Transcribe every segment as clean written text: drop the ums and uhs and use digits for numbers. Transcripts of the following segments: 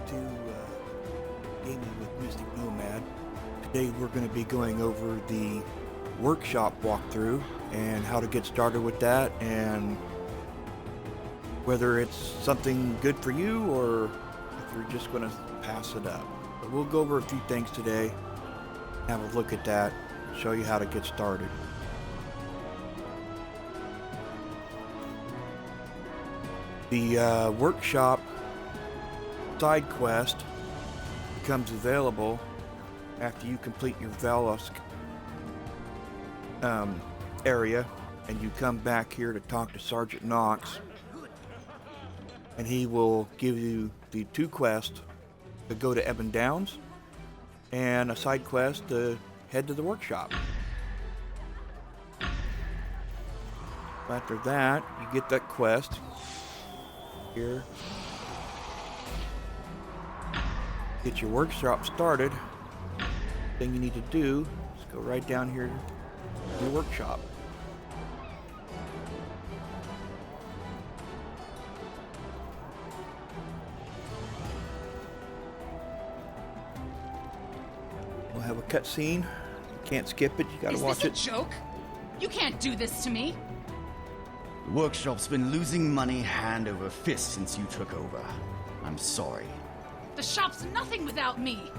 to Gaming with Mystic Nomad. Today we're going to be going over the workshop walkthrough and how to get started with that, and whether it's something good for you or if you're just going to pass it up. But we'll go over a few things today, have a look at that, show you how to get started. The workshop side quest becomes available after you complete your Velos area, and you come back here to talk to Sergeant Knox, and he will give you the two quests to go to Ebon Downs and a side quest to head to the workshop. After that, you get that quest here. Get your workshop started. Thing you need to do is go right down here to your workshop. We'll have a cutscene. You can't skip it. You gotta watch it. Is this a joke? You can't do this to me. The workshop's been losing money hand over fist since you took over. I'm sorry. The shop's nothing without me.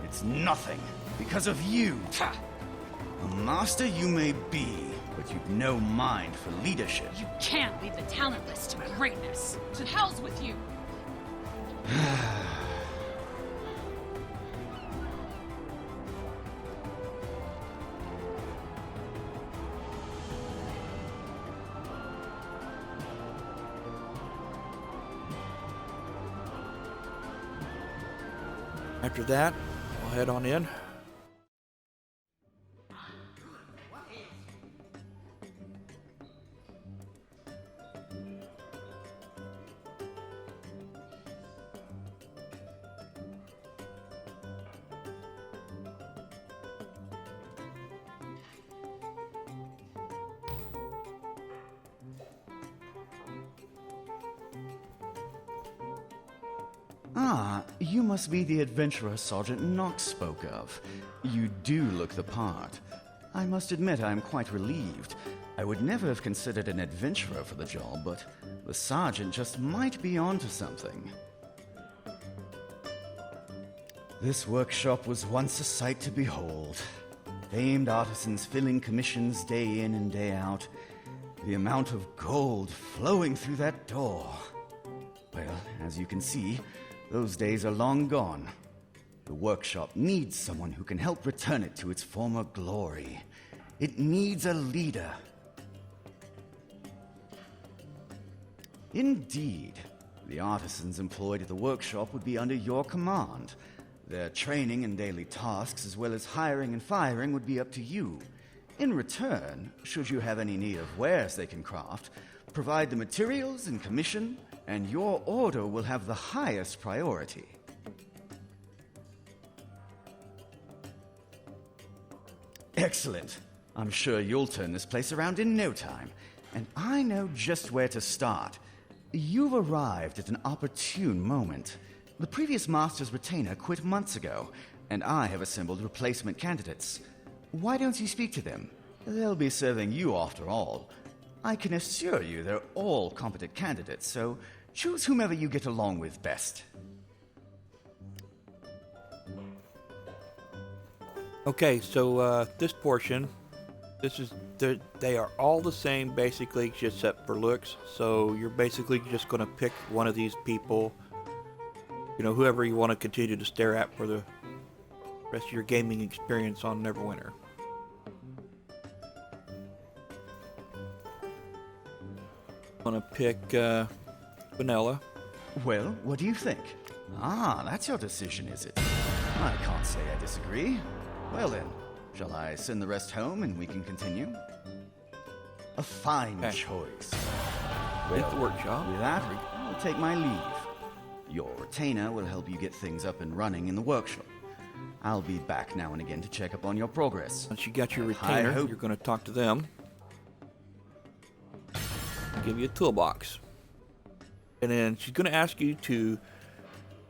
It's nothing because of you. A master you may be, but you've no mind for leadership. You can't lead the talentless to greatness. To hell's with you. After that, we'll head on in. Ah, you must be the adventurer Sergeant Knox spoke of. You do look the part. I must admit I am quite relieved. I would never have considered an adventurer for the job, but the sergeant just might be onto something. This workshop was once a sight to behold. Famed artisans filling commissions day in and day out. The amount of gold flowing through that door. Well, as you can see, those days are long gone. The workshop needs someone who can help return it to its former glory. It needs a leader. Indeed, the artisans employed at the workshop would be under your command. Their training and daily tasks, as well as hiring and firing, would be up to you. In return, should you have any need of wares they can craft, provide the materials and commission, and your order will have the highest priority. Excellent. I'm sure you'll turn this place around in no time, and I know just where to start. You've arrived at an opportune moment. The previous master's retainer quit months ago, and I have assembled replacement candidates. Why don't you speak to them? They'll be serving you after all. I can assure you they're all competent candidates, so choose whomever you get along with best. Okay, so this portion, they are all the same basically, except for looks. So you're basically just going to pick one of these people, you know, whoever you want to continue to stare at for the rest of your gaming experience on Neverwinter. I'm going to pick Vanilla. Well, what do you think? Ah, that's your decision, is it? I can't say I disagree. Well then, shall I send the rest home and we can continue? A fine choice. At the workshop. With that, I'll take my leave. Your retainer will help you get things up and running in the workshop. I'll be back now and again to check up on your progress. Once you got your retainer, you're going to talk to them. Give you a toolbox. And then she's going to ask you to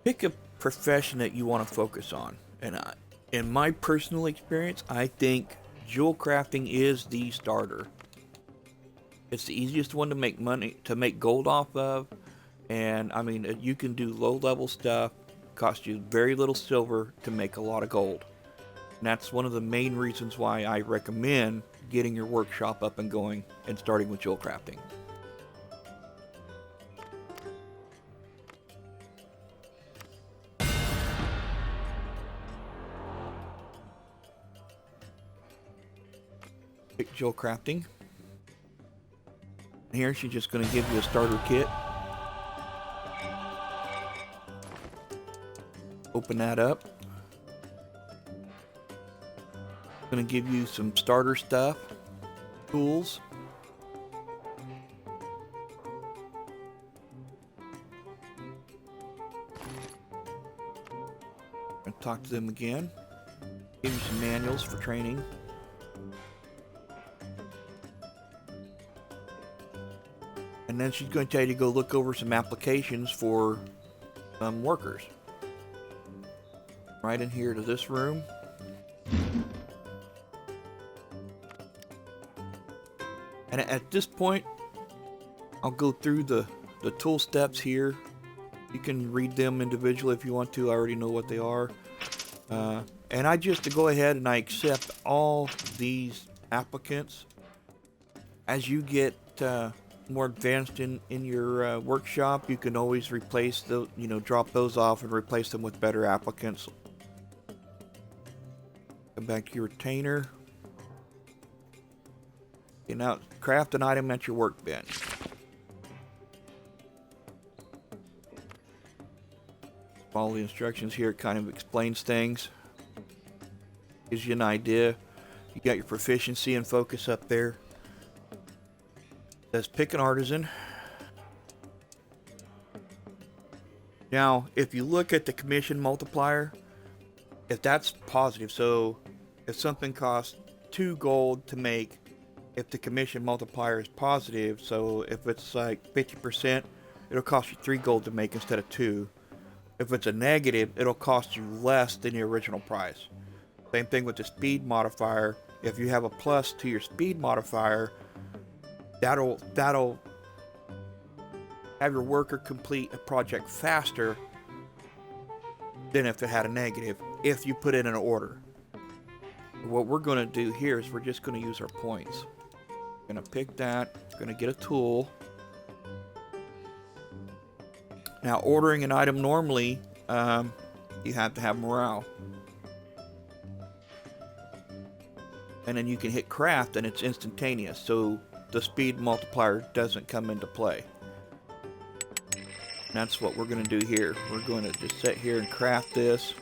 Pick a profession that you want to focus on. And in my personal experience, I think jewel crafting is the starter. It's the easiest one to make money, to make gold off of. And I mean, you can do low level stuff, cost you very little silver to make a lot of gold. And that's one of the main reasons why I recommend getting your workshop up and going and starting with jewel crafting. Pick jewel crafting. Here she's just going to give you a starter kit. Open that up. Going to give you some starter stuff, tools. Going to talk to them again. Give you some manuals for training. And then she's going to tell you to go look over some applications for workers. Right in here to this room. And at this point, I'll go through the tool steps here. You can read them individually if you want to. I already know what they are. And I just go ahead and I accept all these applicants. As you get more advanced in your workshop, you can always replace the, drop those off and replace them with better applicants. Come back to your retainer. Okay, now craft an item at your workbench. Follow the instructions here. It kind of explains things. Gives you an idea. You got your proficiency and focus up there. It says pick an artisan. Now, if you look at the commission multiplier, if that's positive, so if something costs 2 gold to make, if the commission multiplier is positive, so if it's like 50%, it'll cost you 3 gold to make instead of 2. If it's a negative, it'll cost you less than the original price. Same thing with the speed modifier. If you have a plus to your speed modifier, that'll have your worker complete a project faster than if it had a negative, if you put it in an order. What we're going to do here is we're just going to use our points. Going to pick that, going to get a tool. Now, ordering an item normally, you have to have morale. And then you can hit craft and it's instantaneous, so the speed multiplier doesn't come into play. And that's what we're going to do here. We're going to just sit here and craft this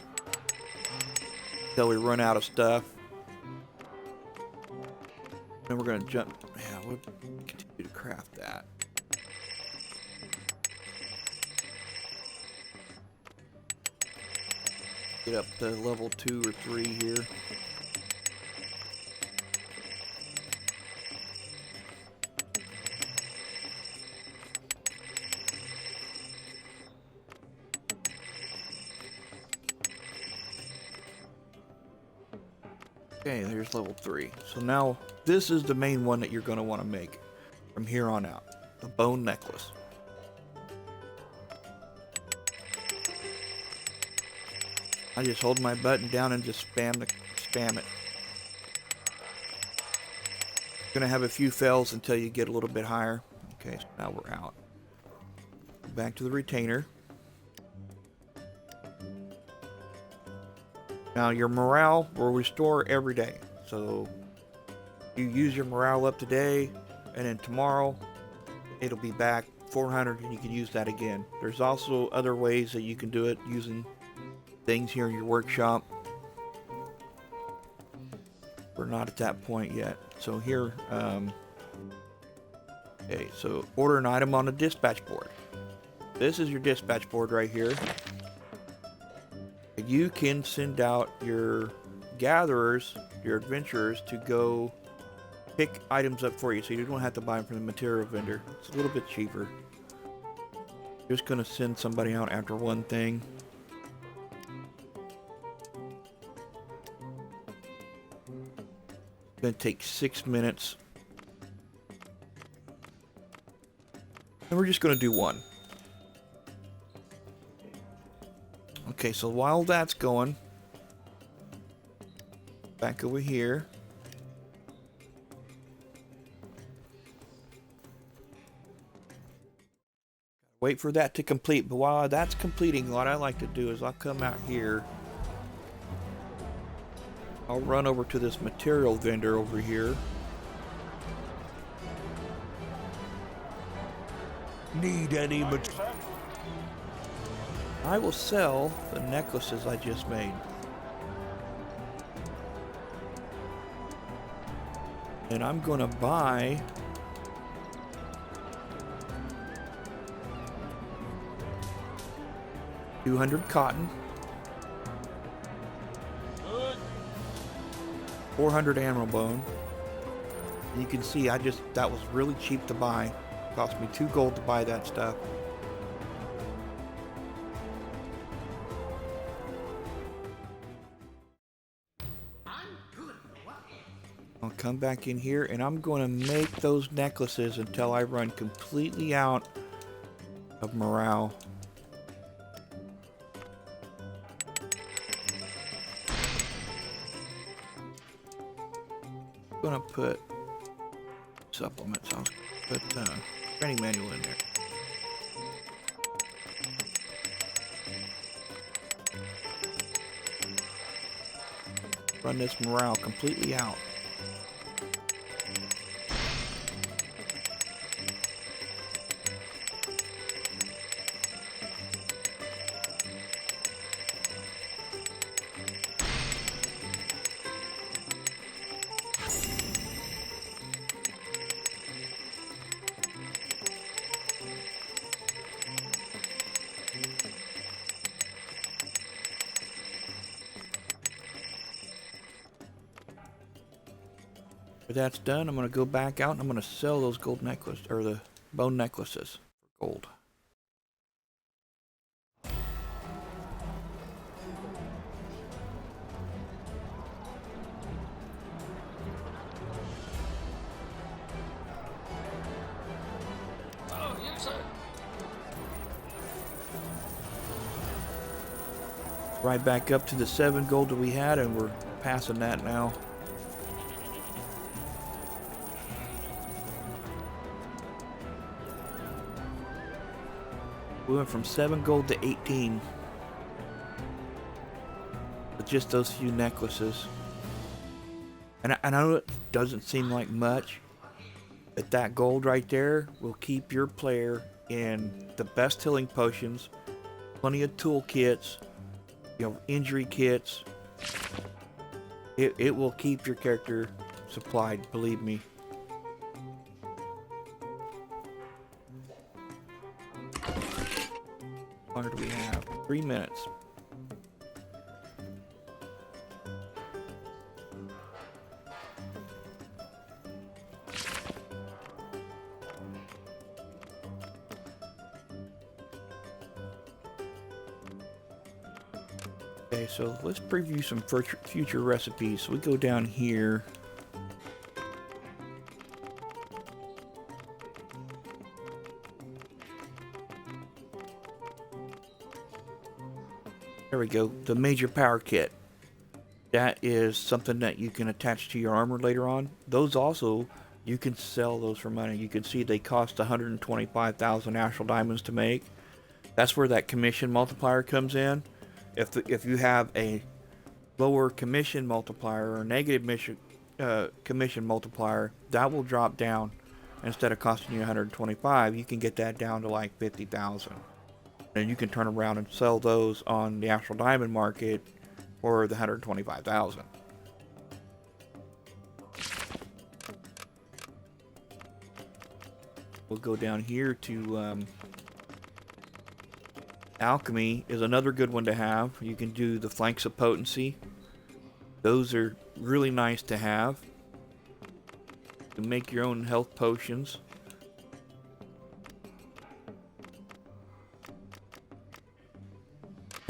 until we run out of stuff. Then we're going to jump. Yeah, we'll continue to craft that. Get up to level 2 or 3 here. Okay, there's level 3. So now this is the main one that you're going to want to make from here on out. The bone necklace. I just hold my button down and just spam it. Gonna have a few fails until you get a little bit higher. Okay, so now we're out. Back to the retainer. Now your morale will restore every day. So you use your morale up today, and then tomorrow it'll be back 400 and you can use that again. There's also other ways that you can do it using things here in your workshop. We're not at that point yet. So here, okay, so order an item on the dispatch board. This is your dispatch board right here. You can send out your gatherers, your adventurers, to go pick items up for you, so you don't have to buy them from the material vendor. It's a little bit cheaper. Just gonna send somebody out after one thing. gonna take 6 minutes. And we're just gonna do one. Okay, so while that's going, back over here. Wait for that to complete, but while that's completing, what I like to do is I'll come out here. I'll run over to this material vendor over here. Need any material? I will sell the necklaces I just made. And I'm going to buy $200 cotton, 400 animal bone. And you can see that was really cheap to buy. Cost me 2 gold to buy that stuff. I'll come back in here and I'm going to make those necklaces until I run completely out of morale. I'm going to put supplements. I'll put training manual in there. Run this morale completely out. After that's done, I'm going to go back out and I'm going to sell those gold necklaces, or the bone necklaces, for gold. Oh, yes, sir. Right back up to the 7 gold that we had, and we're passing that now. We went from 7 gold to 18 with just those few necklaces. And I know it doesn't seem like much, but that gold right there will keep your player in the best healing potions, plenty of toolkits, injury kits. It will keep your character supplied, believe me. How long do we have? 3 minutes. Okay, so let's preview some future recipes. So we go down here. There we go, the major power kit. That is something that you can attach to your armor later on. Those also, you can sell those for money. You can see they cost 125,000 astral diamonds to make. That's where that commission multiplier comes in. If you have a lower commission multiplier or negative commission multiplier, that will drop down. Instead of costing you 125, you can get that down to like 50,000. And you can turn around and sell those on the astral diamond market for the 125,000. We'll go down here to alchemy is another good one to have. You can do the flanks of potency. Those are really nice to have. You can make your own health potions.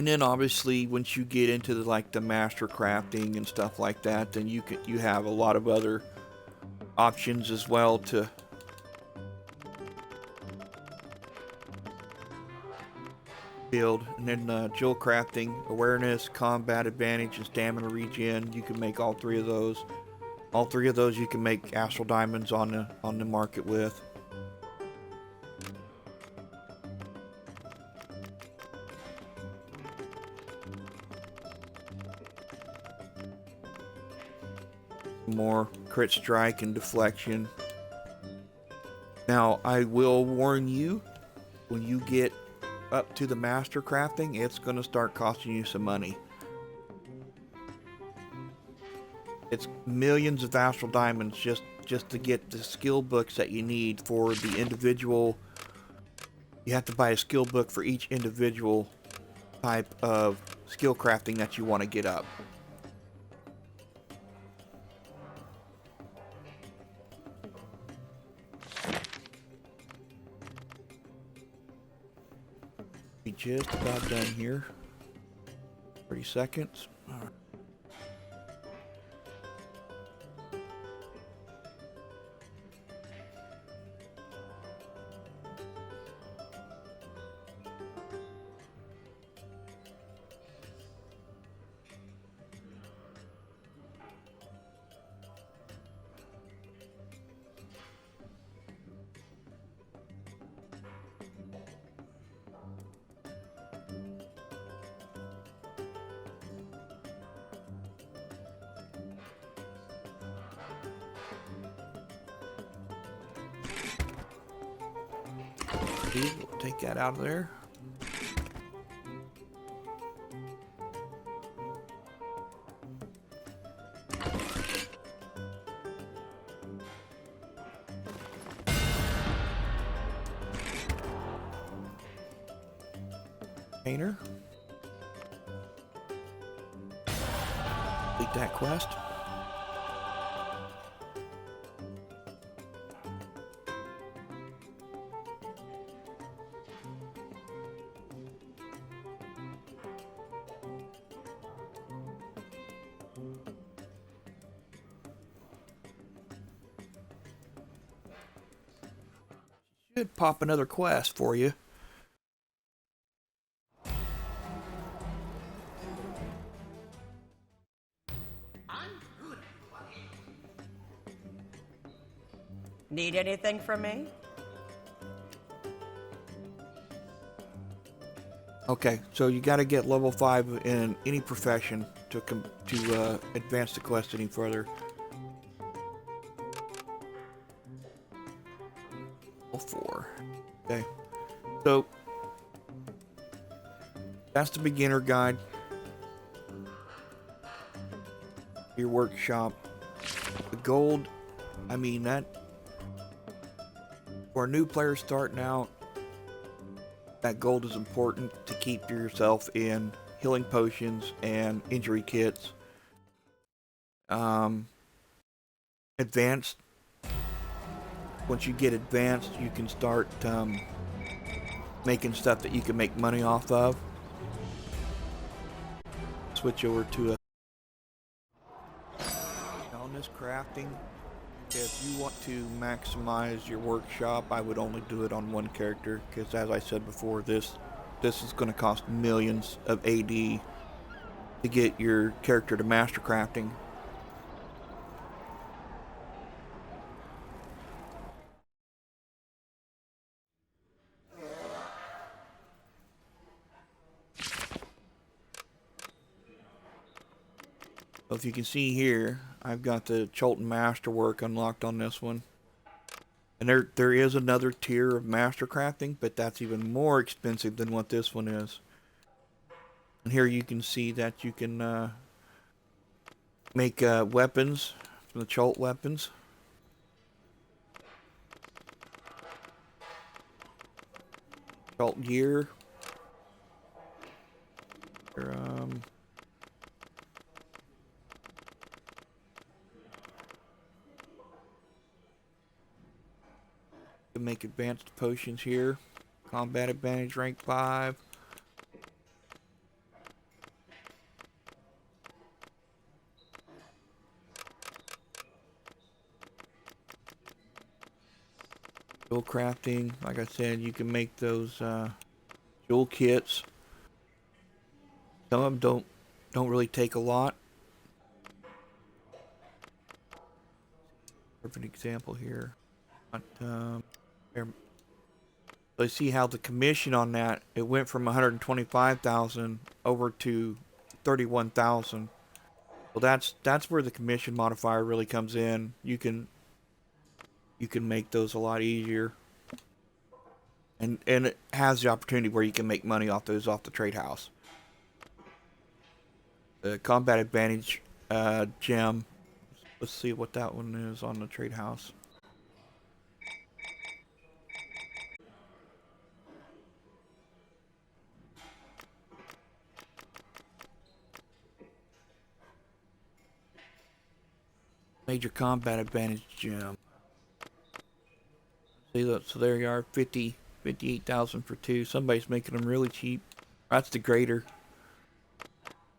And then obviously once you get into the master crafting and stuff like that, then you have a lot of other options as well to build. And then jewel crafting, awareness, combat advantage, and stamina regen. You can make all three of those. All three of those you can make astral diamonds on the market with. More crit strike and deflection. Now I will warn you, when you get up to the master crafting, it's going to start costing you some money. It's millions of astral diamonds just to get the skill books that you need for the individual. You have to buy a skill book for each individual type of skill crafting that you want to get up. Be just about done here. 30 seconds. All right. We'll take that out of there. Painter. Complete that quest. Should pop another quest for you. Need anything from me? Okay, so you got to get level 5 in any profession to advance the quest any further. Level 4. Okay, so that's the beginner guide. Your workshop. The gold, I mean that. For a new player starting out, that gold is important to keep yourself in healing potions and injury kits. Advanced. Once you get advanced, you can start making stuff that you can make money off of. Switch over to a on this crafting. If you want to maximize your workshop, I would only do it on one character, because as I said before, this is going to cost millions of AD to get your character to master crafting. So if you can see here, I've got the Cholton Masterwork unlocked on this one. And there is another tier of master crafting, but that's even more expensive than what this one is. And here you can see that you can make weapons from the Cholt weapons. Cholt gear. Here, can make advanced potions here. Combat advantage rank 5. Jewel crafting, like I said, you can make those jewel kits. Some of them don't really take a lot. Perfect example here. But, here. So you see how the commission on that, it went from 125,000 over to 31,000. Well, that's where the commission modifier really comes in. You can make those a lot easier, and it has the opportunity where you can make money off those off the trade house. The combat advantage gem. Let's see what that one is on the trade house. Major combat advantage gem. See, look, so there you are, 58,000 for two. Somebody's making them really cheap. That's the greater.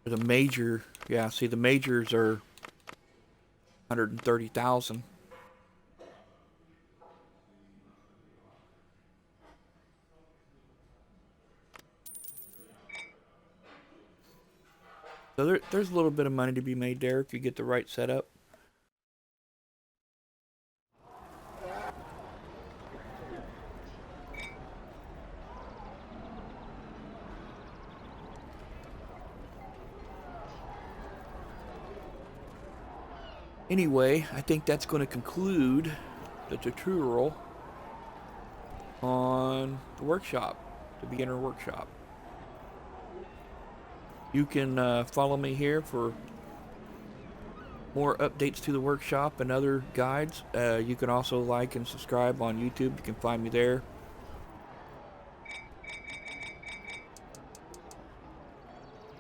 The major, yeah, see the majors are 130,000. So there's a little bit of money to be made there if you get the right setup. Anyway, I think that's going to conclude the tutorial on the workshop, the beginner workshop. You can follow me here for more updates to the workshop and other guides. You can also like and subscribe on YouTube. You can find me there.